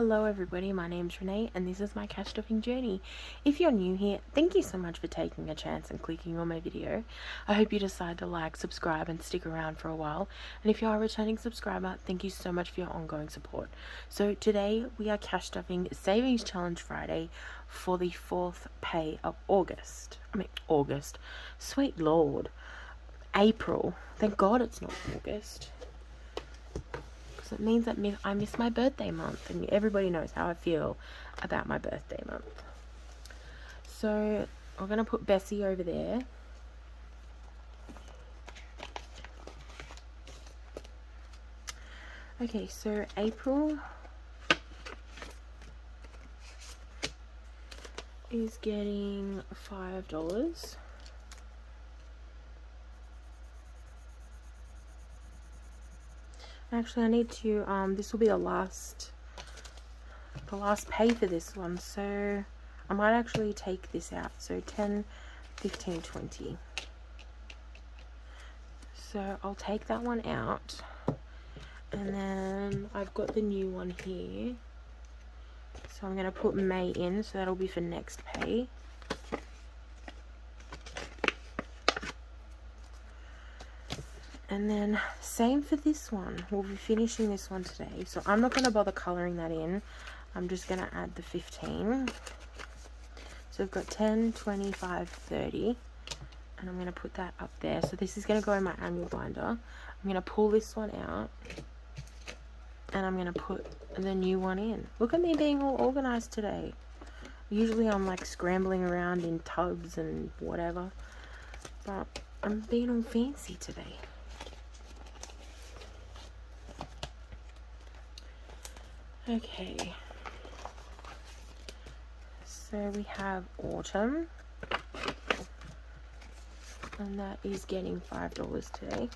Hello everybody, my name's Renee and this is my cash stuffing journey. If you're new here, thank you so much for taking a chance and clicking on my video. I hope you decide to like, subscribe and stick around for a while. And if you are a returning subscriber, thank you so much for your ongoing support. So today we are cash stuffing Savings Challenge Friday for the 4th pay of August. Sweet Lord. April. Thank God it's not August. It means that I miss my birthday month, and everybody knows how I feel about my birthday month. So we're going to put Bessie over there. Okay, so April is getting $5. Actually, I need to, this will be the last pay for this one, so I might actually take this out. So 10, 15, 20. So I'll take that one out, and then I've got the new one here. So I'm going to put May in, so that'll be for next pay. And then same for this one. We'll be finishing this one today. So I'm not going to bother colouring that in. I'm just going to add the 15. So we've got 10, 25, 30. And I'm going to put that up there. So this is going to go in my annual binder. I'm going to pull this one out. And I'm going to put the new one in. Look at me being all organised today. Usually I'm like scrambling around in tubs and whatever. But I'm being all fancy today. Okay, so we have autumn, and that is getting $5 today.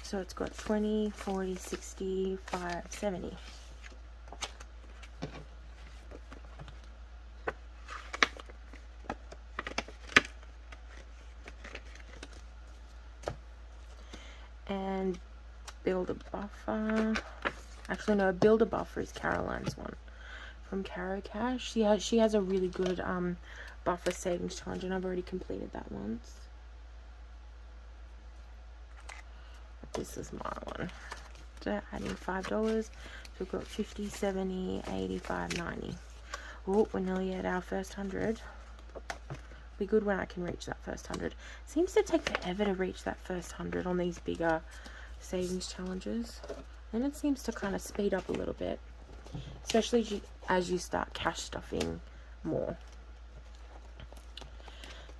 So it's got 20, 40, 60, 5, 70. And build a buffer. Actually, no, build a buffer is Caroline's one from Caro Cash. She has a really good buffer savings challenge, and I've already completed that once. This is my one. So adding $5. So we've got 50, 70, 85, 90. Oh, we're nearly at our first 100. Be good when I can reach that first 100. Seems to take forever to reach that first 100 on these bigger savings challenges, and it seems to kind of speed up a little bit, especially as you start cash stuffing more.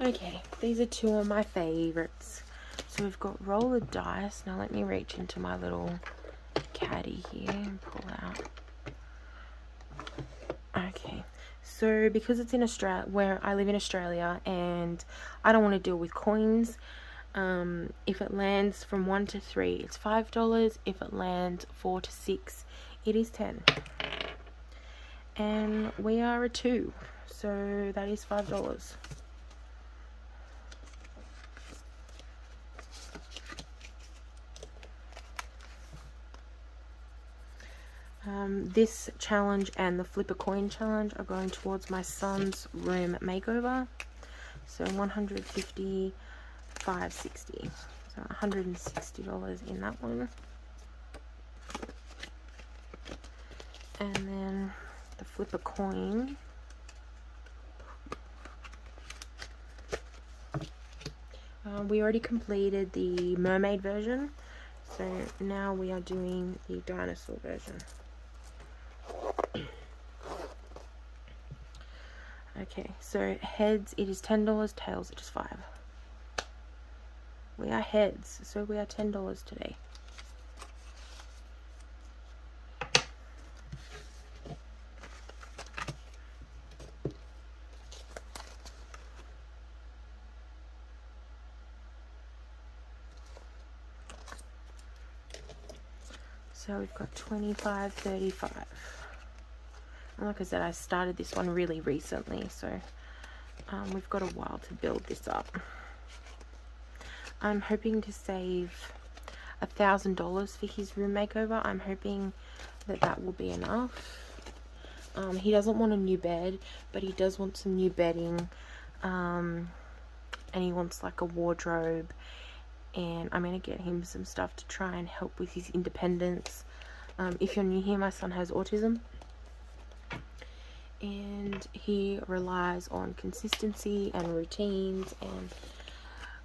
Okay, these are two of my favorites. So we've got roll of dice. Now let me reach into my little caddy here and pull out. Okay, so because it's in Australia, where I live in Australia, and I don't want to deal with coins, if it lands from 1 to 3, it's $5. If it lands 4 to 6, it is 10. And we are a 2, so that is $5. This challenge and the flip a coin challenge are going towards my son's room makeover. So 150, 560. So $160 in that one. And then the flip a coin. We already completed the mermaid version. So now we are doing the dinosaur version. Okay, so heads it is $10, tails it is $5. We are heads, so we are $10 today. So we've got 25, 35. And like I said, I started this one really recently, so we've got a while to build this up. I'm hoping to save $1,000 for his room makeover. I'm hoping that that will be enough. He doesn't want a new bed, but he does want some new bedding, and he wants like a wardrobe, and I'm going to get him some stuff to try and help with his independence. If you're new here, my son has autism, and he relies on consistency and routines, and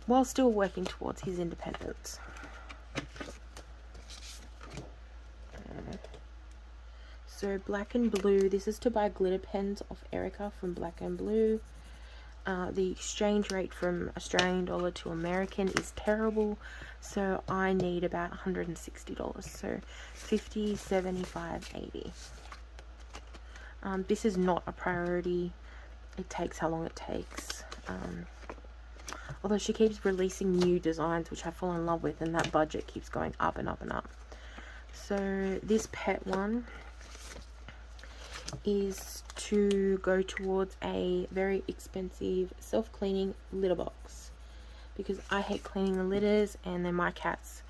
while still working towards his independence. So Black and Blue, this is to buy glitter pens off Erica from Black and Blue. The exchange rate from Australian dollar to American is terrible, so I need about $160. So 50, 75, 80. This is not a priority. It takes how long it takes. Although she keeps releasing new designs, which I fall in love with, and that budget keeps going up and up and up. So this pet one is to go towards a very expensive self-cleaning litter box, because I hate cleaning the litters and they're my cats,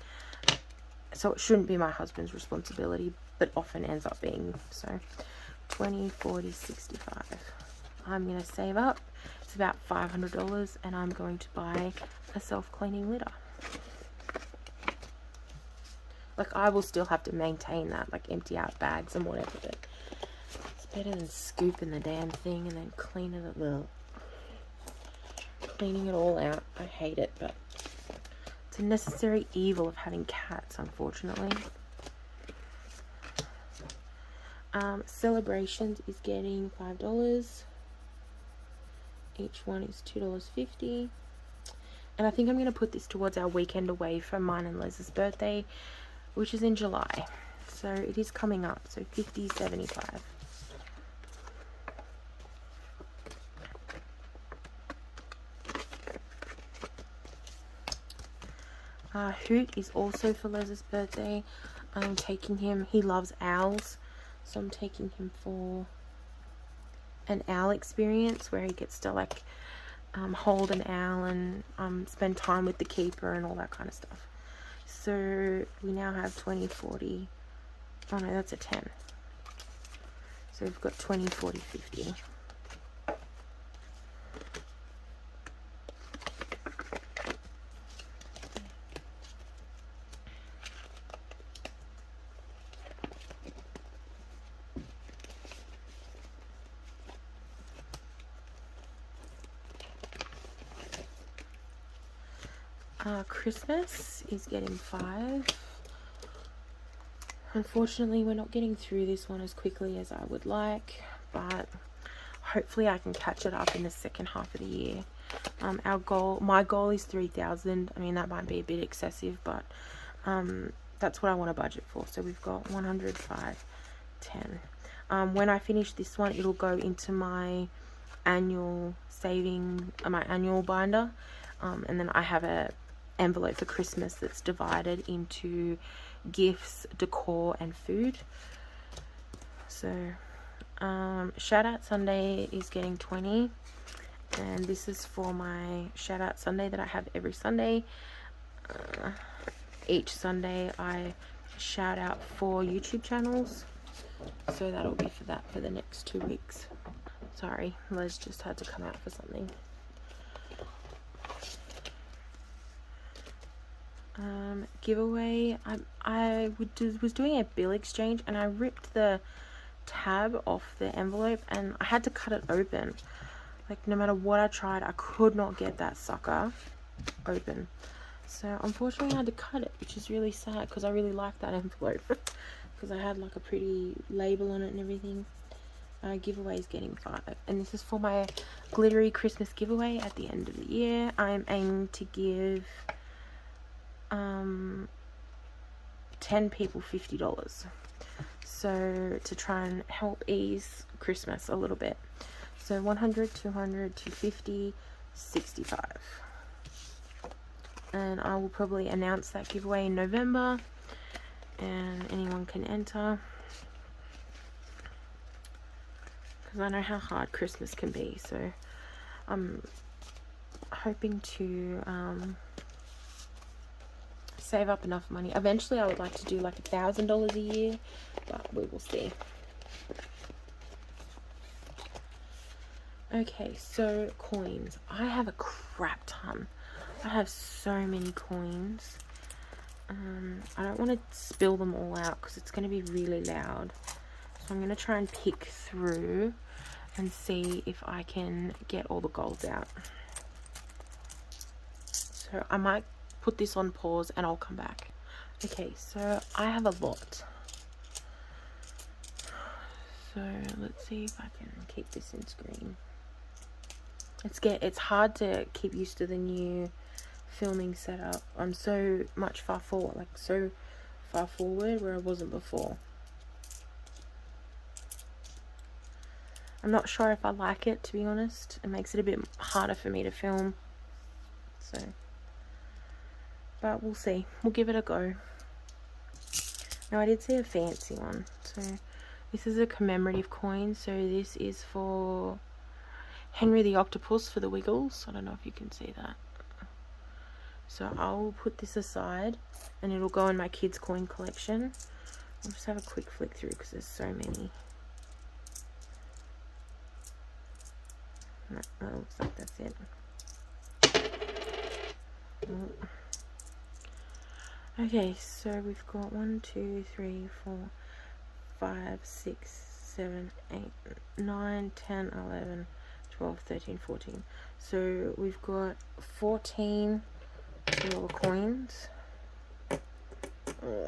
so it shouldn't be my husband's responsibility, but often ends up being. So 20, 40, 65. I'm going to save up. It's about $500, and I'm going to buy a self-cleaning litter. Like, I will still have to maintain that, like empty out bags and whatever, but it's better than scooping the damn thing and then cleaning it all out. I hate it, but it's a necessary evil of having cats, unfortunately. Celebrations is getting $5. Each one is $2.50. And I think I'm going to put this towards our weekend away from mine and Les's birthday, which is in July. So it is coming up. So 50, 75. Hoot is also for Les's birthday. I'm taking him, he loves owls, so I'm taking him for an owl experience where he gets to like hold an owl and spend time with the keeper and all that kind of stuff. So we now have 20, 40. Oh no, that's a 10. So we've got 20, 40, 50. Christmas is getting 5. Unfortunately, we're not getting through this one as quickly as I would like, but hopefully I can catch it up in the second half of the year. My goal is 3,000. I mean, that might be a bit excessive, but that's what I want to budget for. So we've got 100, 5, 10. When I finish this one, it'll go into my annual my annual binder, and then I have a envelope for Christmas that's divided into gifts, decor, and food. So shout out Sunday is getting 20, and this is for my shout out Sunday that I have every Sunday. Each Sunday I shout out 4 YouTube channels, so that'll be for that for the next 2 weeks. Sorry, Les just had to come out for something. Giveaway, I was doing a bill exchange, and I ripped the tab off the envelope and I had to cut it open. Like, no matter what I tried, I could not get that sucker open. So unfortunately I had to cut it, which is really sad because I really like that envelope because I had like a pretty label on it and everything. Giveaway is getting 5, and this is for my glittery Christmas giveaway at the end of the year. I'm aiming to give 10 people $50, so to try and help ease Christmas a little bit. So 100, 200, 250, 65, and I will probably announce that giveaway in November, and anyone can enter, because I know how hard Christmas can be. So I'm hoping to save up enough money. Eventually I would like to do like $1,000 a year, but we will see. Okay, so coins. I have a crap ton. I have so many coins. I don't want to spill them all out because it's going to be really loud. So I'm going to try and pick through and see if I can get all the gold out. So I might put this on pause and I'll come back. Okay, so I have a lot. So let's see if I can keep this in screen. It's hard to keep used to the new filming setup. I'm so far forward where I wasn't before. I'm not sure if I like it, to be honest. It makes it a bit harder for me to film. So, but we'll see. We'll give it a go. Now I did see a fancy one. So this is a commemorative coin. So this is for Henry the Octopus for the Wiggles. I don't know if you can see that. So I'll put this aside and it'll go in my kids' coin collection. I'll just have a quick flick through because there's so many. No, that looks like that's it. Okay, so we've got 1, 2, 3, 4, 5, 6, 7, 8, 9, 10, 11, 12, 13, 14. So we've got 14 $2 coins. Oh,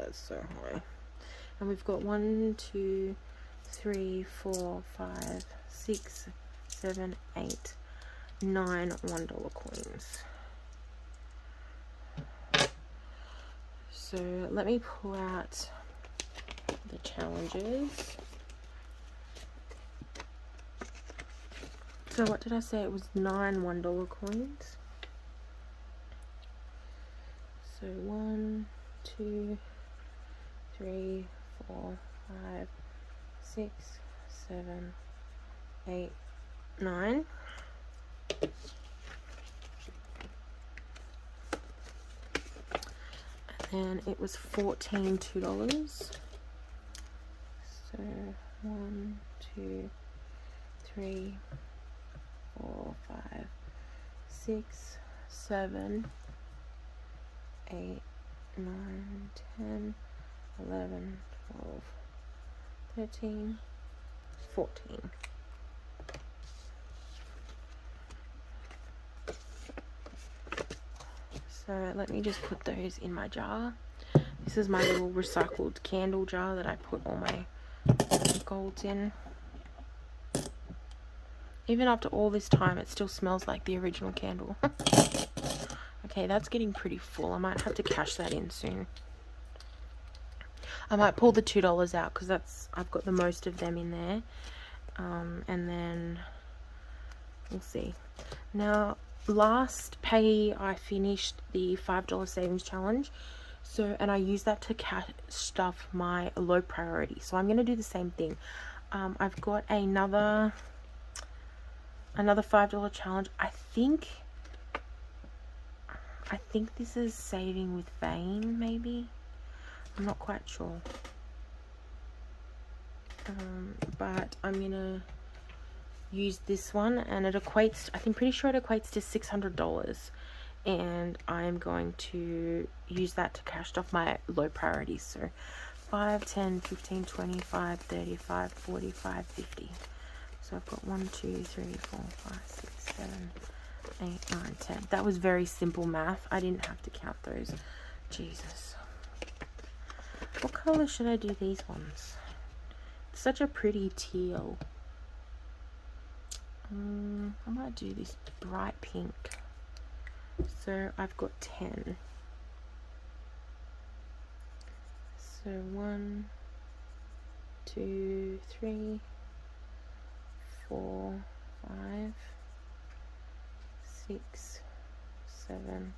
that's so high. And we've got 1, 2, 3, 4, 5, 6, 7, 8, 9 $1 coins. So let me pull out the challenges. So what did I say? It was 9 $1 coins. So 1, 2, 3, 4, 5, 6, 7, 8, 9. And it was 14 $2. So 1, 2, 3, 4, 5, 6, 7, 8, 9, 10, 11, 12, 13, 14. So let me just put those in my jar. This is my little recycled candle jar that I put all my golds in. Even after all this time, it still smells like the original candle. Okay, that's getting pretty full. I might have to cash that in soon. I might pull the $2 out because I've got the most of them in there. And then we'll see. Now, last pay I finished the $5 savings challenge. So, and I used that to cash stuff my low priority. So I'm going to do the same thing. I've got another $5 challenge. I think this is saving with Vane, maybe. I'm not quite sure. But I'm gonna use this one, and it equates, I'm pretty sure it equates to $600, and I'm going to use that to cash off my low priorities. So 5, 10, 15, 25, 35, 45, 50. So I've got 1, 2, 3, 4, 5, 6, 7, 8, 9, 10. That was very simple math. I didn't have to count those. Jesus. What color should I do these ones? It's such a pretty teal. I might do this bright pink. So I've got 10. So 1, 2, 3, 4, 5, 6, 7,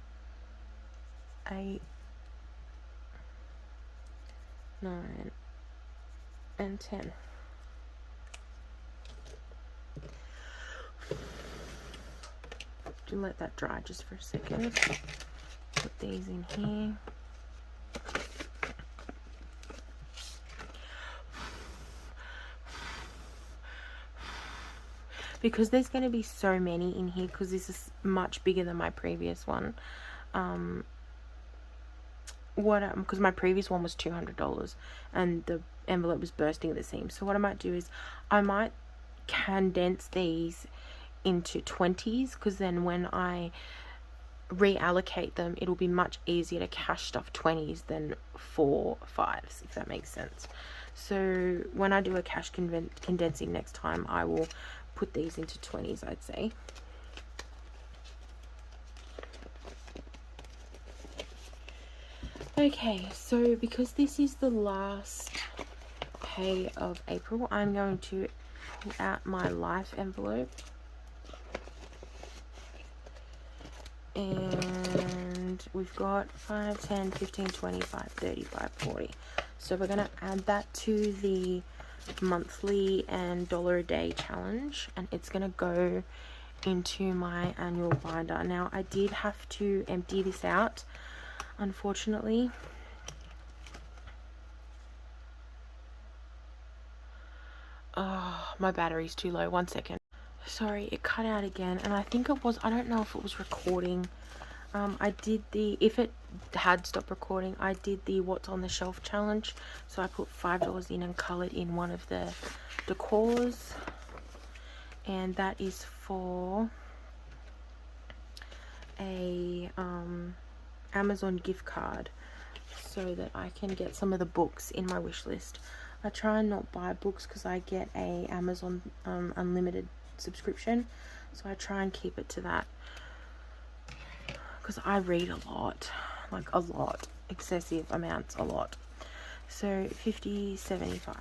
8, 9, and 10. Do let that dry just for a second. Put these in here. because there's going to be so many in here, because this is much bigger than my previous one. Because my previous one was $200 and the envelope was bursting at the seams. So what I might do is I might condense these into 20s, because then when I reallocate them, it'll be much easier to cash stuff 20s than 4 5s, if that makes sense. So when I do a cash condensing next time, I will put these into 20s, I'd say. Okay, so because this is the last pay of April, I'm going to pull out my life envelope. And we've got 5, 10, 15, 25, 35, 40. So we're going to add that to the monthly and $1 a day challenge, and it's going to go into my annual binder. Now, I did have to empty this out, unfortunately. Oh, my battery's too low. 1 second. Sorry, it cut out again, and I think it was, I don't know if it was recording. I did the, if it had stopped recording, I did the what's on the shelf challenge. So I put $5 in and colored in one of the decors, and that is for a Amazon gift card, so that I can get some of the books in my wish list. I try and not buy books because I get a Amazon unlimited subscription, so I try and keep it to that, because I read a lot, like a lot, excessive amounts, a lot. So 50, 75.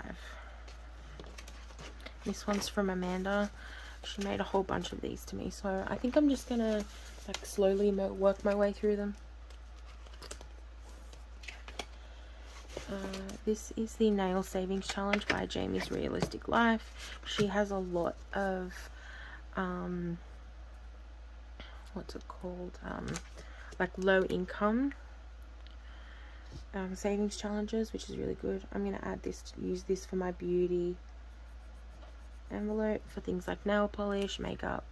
This one's from Amanda. She made a whole bunch of these to me, so I think I'm just gonna like slowly work my way through them. This is the Nail Savings Challenge by Jamie's Realistic Life. She has a lot of what's it called, like low income savings challenges, which is really good. I'm gonna add this, use this for my beauty envelope for things like nail polish, makeup.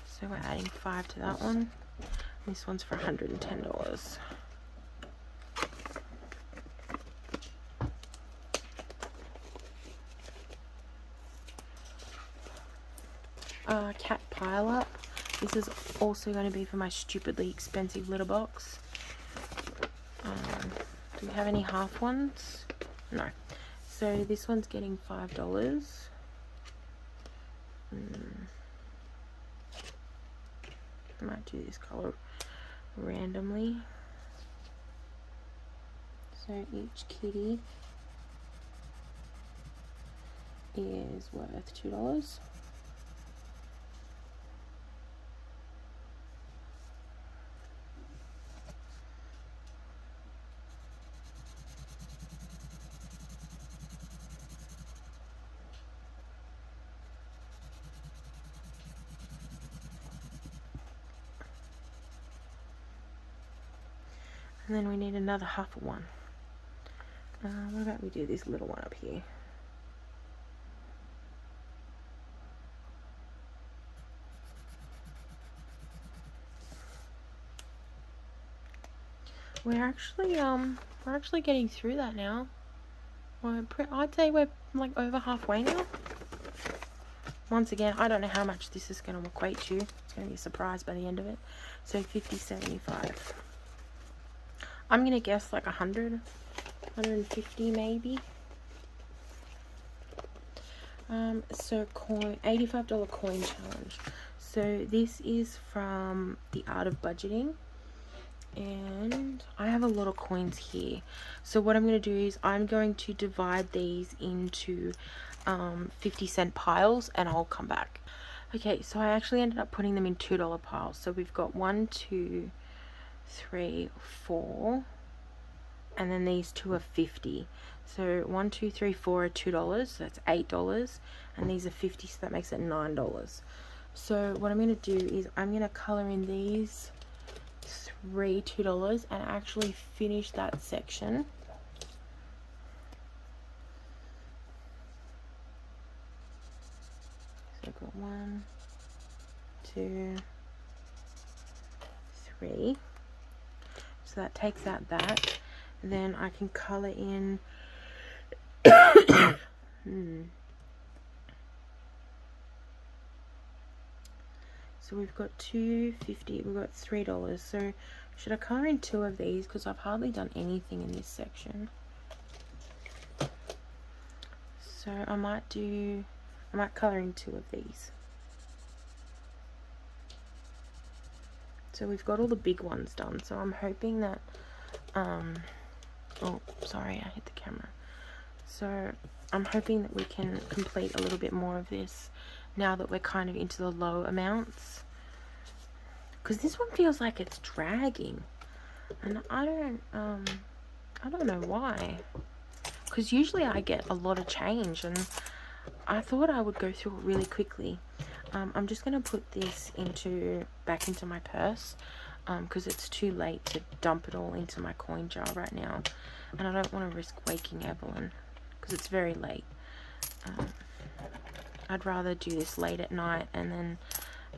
So we're adding 5 to that one. This one's for $110. Cat pile up. This is also going to be for my stupidly expensive litter box. Do we have any half ones? No. So this one's getting $5. I might do this color randomly. So each kitty is worth $2. And then we need another half of one. What about we do this little one up here? We're actually getting through that now. I'd say we're like over halfway now. Once again, I don't know how much this is going to equate to. It's going to be a surprise by the end of it. So 50, 75. I'm going to guess like 100, 150 maybe. So $85 coin challenge. So this is from The Art of Budgeting. And I have a lot of coins here. So what I'm going to do is I'm going to divide these into 50-cent piles, and I'll come back. Okay, so I actually ended up putting them in $2 piles. So we've got 1, 2, 3, 4, and then these two are 50. So 1, 2, 3, 4 are $2, so that's $8, and these are 50, so that makes it $9. So what I'm going to do is I'm going to color in these 3 $2 and actually finish that section. we've got 1, 2, 3. So that takes out that. Then I can colour in So we've got $2.50, we've got $3. So should I colour in 2 of these? Because I've hardly done anything in this section. So I might colour in 2 of these. So we've got all the big ones done. So I'm hoping that, oh, sorry, I hit the camera. So I'm hoping that we can complete a little bit more of this now that we're kind of into the low amounts. Because this one feels like it's dragging. And I don't know why. Because usually I get a lot of change, and I thought I would go through it really quickly. I'm just going to put this back into my purse, because it's too late to dump it all into my coin jar right now. And I don't want to risk waking Evelyn, because it's very late. I'd rather do this late at night and then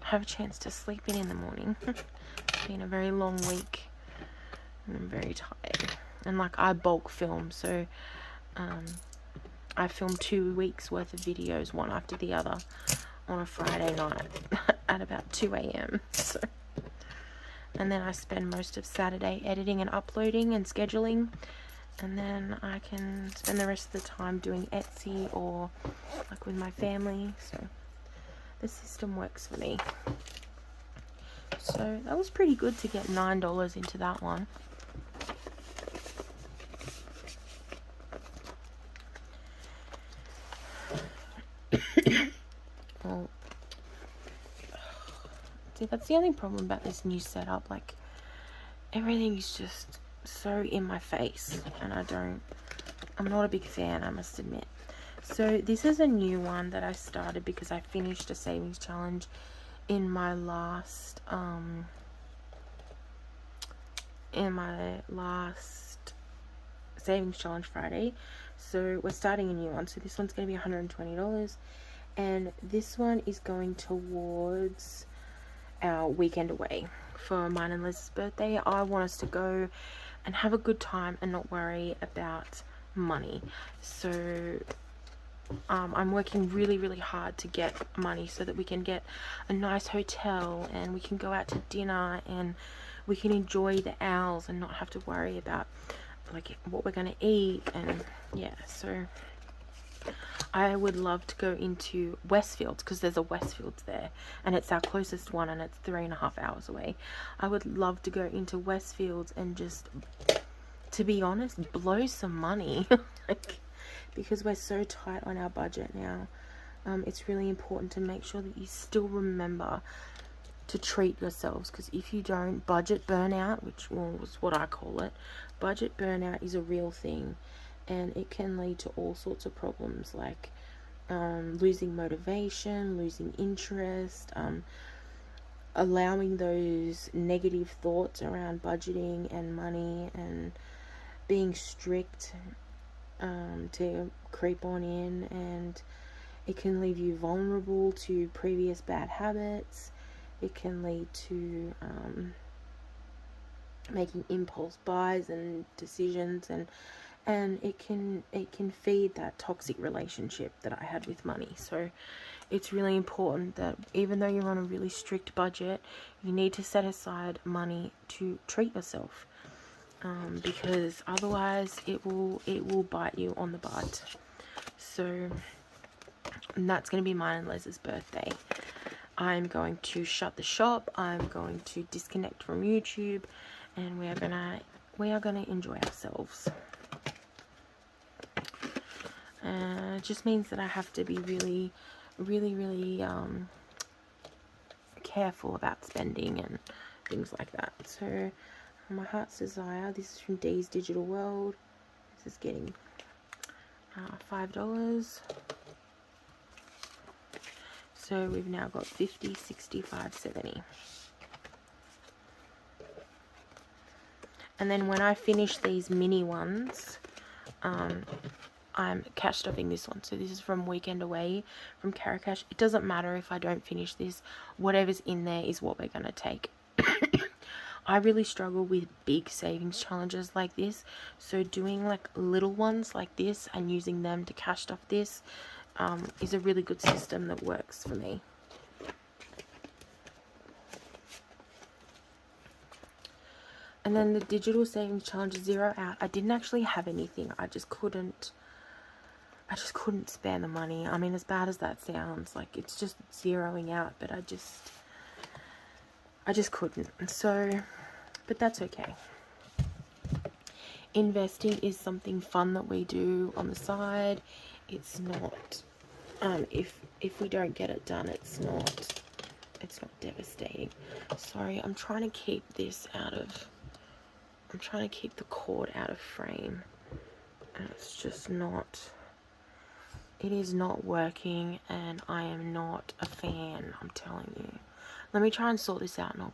have a chance to sleep in the morning. It's been a very long week and I'm very tired. And like, I bulk film, so I filmed 2 weeks worth of videos, one after the other, on a Friday night at about 2 AM. So, and then I spend most of Saturday editing and uploading and scheduling, and then I can spend the rest of the time doing Etsy or like with my family. So the system works for me. So that was pretty good to get $9 into that one. Well, see, that's the only problem about this new setup. Like, everything is just so in my face, and I'm not a big fan, I must admit. So this is a new one that I started because I finished a savings challenge in my last savings challenge Friday. So we're starting a new one. So this one's going to be $120, and this one is going towards our weekend away for mine and Liz's birthday. I want us to go and have a good time and not worry about money. So I'm working really, really hard to get money so that we can get a nice hotel and we can go out to dinner and we can enjoy the owls and not have to worry about like what we're going to eat. And yeah, so I would love to go into Westfields, because there's a Westfields there and it's our closest one and it's 3.5 hours away. I would love to go into Westfields and just, to be honest, blow some money. Like, because we're so tight on our budget now, it's really important to make sure that you still remember to treat yourselves, because if you don't, budget burnout, which was what I call it, budget burnout is a real thing, and it can lead to all sorts of problems like losing motivation, losing interest, allowing those negative thoughts around budgeting and money and being strict to creep on in, and it can leave you vulnerable to previous bad habits. It can lead to making impulse buys and decisions, and it can feed that toxic relationship that I had with money. So it's really important that even though you're on a really strict budget, you need to set aside money to treat yourself, because otherwise it will bite you on the butt. So, and that's going to be mine and Liz's birthday. I'm going to shut the shop. I'm going to disconnect from YouTube, and we are gonna enjoy ourselves. It just means that I have to be really, really, really careful about spending and things like that. So, my heart's desire. This is from Dee's Digital World. This is getting $5. So we've now got 50, 65, 70. And then when I finish these mini ones, I'm cash stuffing this one. So this is from Weekend Away from Caracash. It doesn't matter if I don't finish this. Whatever's in there is what we're going to take. I really struggle with big savings challenges like this. So doing like little ones like this and using them to cash stuff this is a really good system that works for me. And then the digital savings challenge, 0 out. I didn't actually have anything. I just couldn't spare the money. I mean, as bad as that sounds, like it's just zeroing out, but I just couldn't. So, but that's okay. Investing is something fun that we do on the side. It's not, if we don't get it done, it's not devastating. Sorry, I'm trying to keep this I'm trying to keep the cord out of frame, and it's just not, it is not working, and I am not a fan, I'm telling you. Let me try and sort this out, and